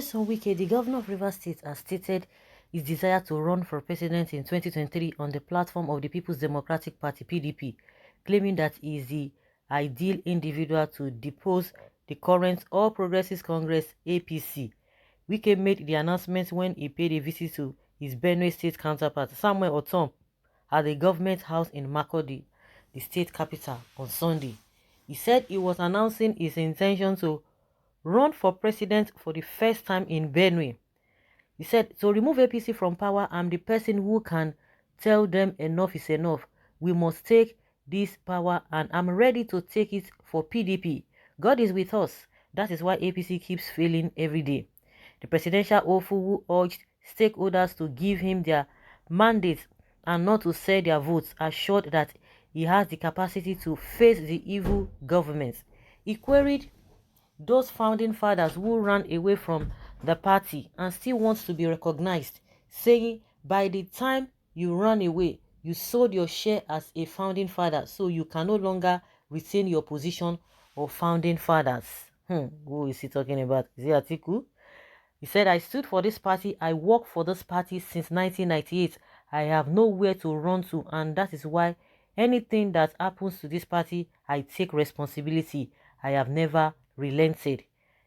Nyesom Wike, the governor of Rivers State, has stated his desire to run for president in 2023 on the platform of the People's Democratic Party (PDP), claiming that he is the ideal individual to depose the current All Progressives Congress (APC). Wike made the announcement when he paid a visit to his Benue State counterpart, Samuel Otom, at the government house in Makurdi, the state capital, on Sunday. He said he was announcing his intention to run for president for the first time in Benue. He said, to remove APC from power, I'm the person who can tell them enough is enough. We must take this power and I'm ready to take it for PDP. God is with us. That is why APC keeps failing every day. The presidential hopeful who urged stakeholders to give him their mandate and not to sell their votes, assured that he has the capacity to face the evil government. He queried those founding fathers who ran away from the party and still want to be recognized, saying by the time you ran away, you sold your share as a founding father, so you can no longer retain your position of founding fathers. Who is he talking about? Is it Atiku? He said, I stood for this party, I worked for this party since 1998. I have nowhere to run to, and that is why anything that happens to this party, I take responsibility. I have never relented.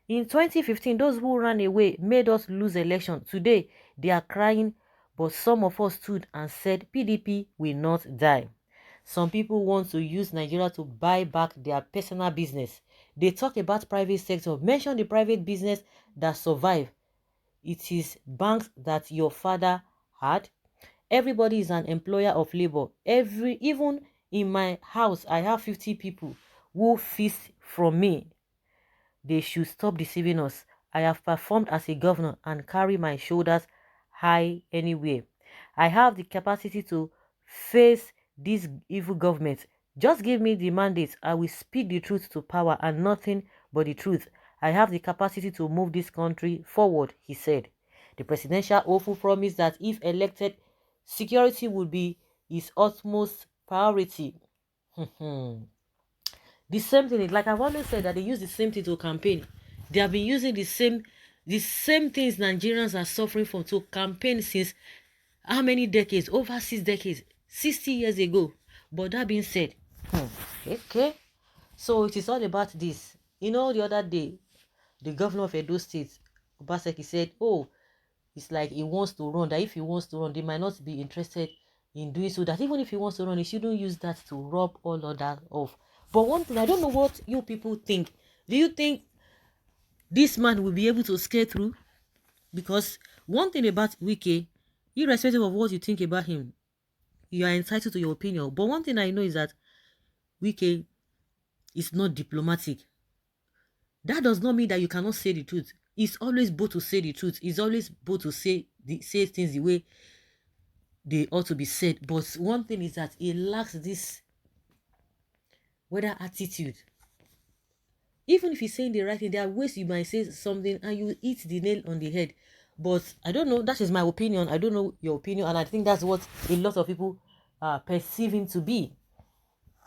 In 2015, those who ran away made us lose election. Today, they are crying, but some of us stood and said, PDP will not die. Some people want to use Nigeria to buy back their personal business. They talk about private sector. Mention the private business that survive. It is banks that your father had. Everybody is an employer of labor. Even in my house, I have 50 people who feast from me. They should stop deceiving us. I have performed as a governor and carry my shoulders high anywhere. I have the capacity to face this evil government. Just give me the mandate. I will speak the truth to power and nothing but the truth. I have the capacity to move this country forward, he said. The presidential hopeful promised that if elected, security would be his utmost priority. The same thing, like I've always said, that they use the same thing to campaign. They have been using the same things Nigerians are suffering from to campaign since how many decades? Over 6 decades, 60 years ago. But that being said, okay, so it is all about this. You know, the other day, the governor of Edo State, Obaseki, said, oh, it's like he wants to run, that if he wants to run, they might not be interested in doing so, that even if he wants to run, he shouldn't use that to rub all of that off. But one thing, I don't know what you people think. Do you think this man will be able to scale through? Because one thing about Wike, irrespective of what you think about him, you are entitled to your opinion. But one thing I know is that Wike is not diplomatic. That does not mean that you cannot say the truth. It's always both to say the truth. It's always both to say things the way they ought to be said. But one thing is that he lacks this whether attitude. Even if he's saying the right thing, there are ways you might say something and you hit the nail on the head. But I don't know. That is my opinion. I don't know your opinion. And I think that's what a lot of people perceive him to be.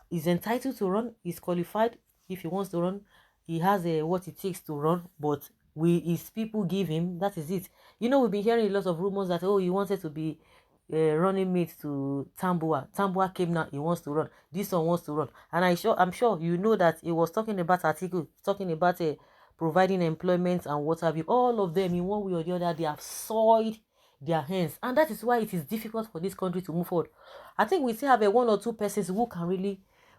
He's entitled to run. He's qualified if he wants to run. He has what it takes to run. But his people give him. That is it. You know, we've been hearing a lot of rumors that, oh, he wanted to be running mate to Tambua. Tambua came now, he wants to run. This one wants to run. And I'm sure you know that he was talking about article, talking about providing employment and what have you. All of them, in one way or the other, they have soiled their hands. And that is why it is difficult for this country to move forward. I think we still have one or two persons who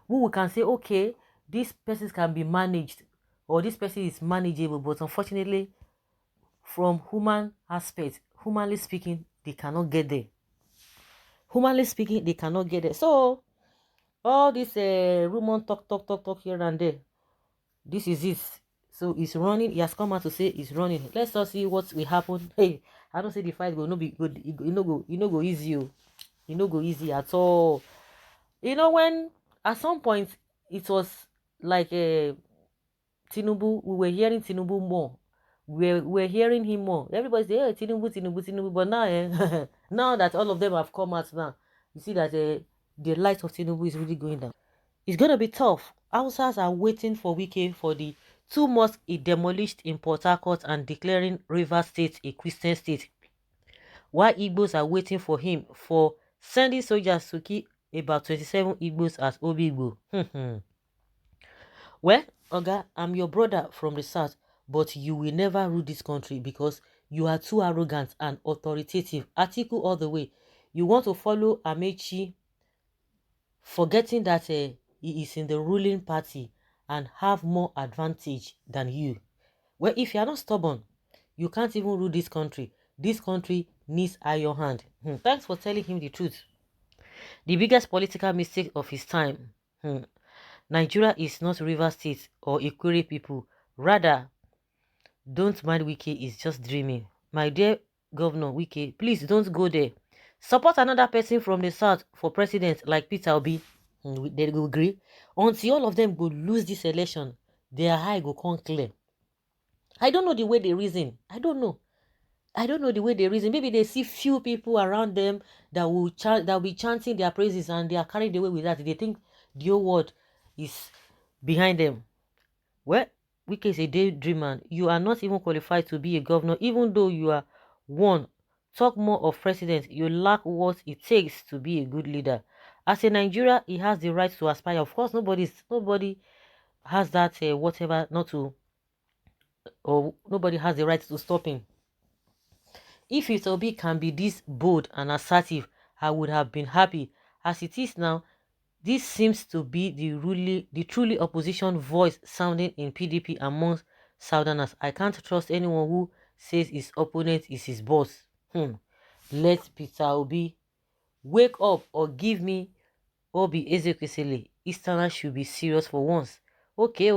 we can say, okay, these persons can be managed, or this person is manageable. But unfortunately, from human aspect, humanly speaking, they cannot get there. Humanly speaking, they cannot get it. So, all this rumor talk here and there, this is it. So, he's running. He has come out to say he's running. Let's all see what will happen. Hey, I don't say the fight will not be good. You know go easy. You know go easy at all. You know, when at some point it was like Tinubu, we were hearing Tinubu more. We're hearing him more. Everybody say, hey, Tinubu. But now, now that all of them have come out now, you see that the light of Tinubu is really going down. It's going to be tough. Hausas are waiting for Wike for the 2 mosques he demolished in Port Harcourt and declaring Rivers State a Christian state, while Igbos are waiting for him for sending soldiers to kill about 27 Igbos as Obigbo. Well, Oga, I'm your brother from the south, but you will never rule this country because you are too arrogant and authoritative. Article all the way. You want to follow Amechi, forgetting that he is in the ruling party and have more advantage than you. Well, if you are not stubborn, you can't even rule this country. This country needs iron hand. Thanks for telling him the truth. The biggest political mistake of his time. Nigeria is not River State or Ikure people. Rather, don't mind Wike is just dreaming. My dear Governor Wike, please don't go there. Support another person from the south for president like Peter Obi. They will agree. Until all of them go lose this election, their eye go come clear. I don't know the way they reason. I don't know. I don't know the way they reason. Maybe they see few people around them that will be chanting their praises and they are carried away with that. They think the whole world is behind them. Well, Wike is a daydreamer. You are not even qualified to be a governor, even though you are one. Talk more of president. You lack what it takes to be a good leader. As a Nigeria, he has the right to aspire. Of course, nobody has that whatever not to, or nobody has the right to stop him. If it Obi can be this bold and assertive, I would have been happy. As it is now, this seems to be the truly opposition voice sounding in PDP amongst Southerners. I can't trust anyone who says his opponent is his boss. Let Peter Obi wake up or give me Obi Ezekwesili. Easterners should be serious for once. Okay,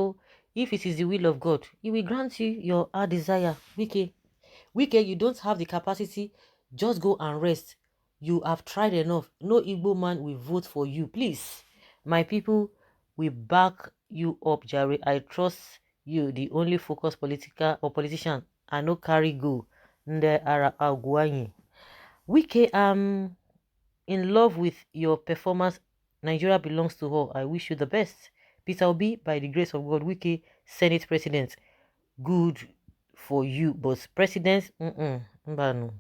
if it is the will of God, he will grant you your heart desire. Wike, you don't have the capacity. Just go and rest. You have tried enough. No Igbo man will vote for you. Please, my people will back you up, Jerry. I trust you. The only focused politician. I no carry go. Nde ara agwanyi. Wike, I'm in love with your performance. Nigeria belongs to all. I wish you the best. Peter Obi, by the grace of God, Wike, Senate President. Good for you, but president, mbano.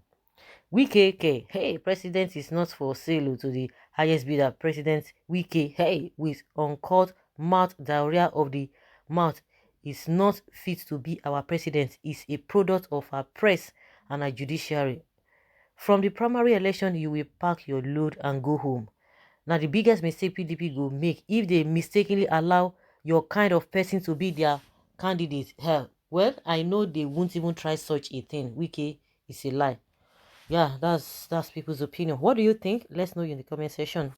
Wike, hey, president is not for sale to the highest bidder. President Wike, hey, with uncut mouth diarrhea of the mouth, is not fit to be our president. Is a product of our press and our judiciary. From the primary election, you will pack your load and go home. Now, the biggest mistake PDP go make if they mistakenly allow your kind of person to be their candidate. Hell, well, I know they won't even try such a thing. Wike is a lie. Yeah, that's people's opinion. What do you think? Let's know in the comment section.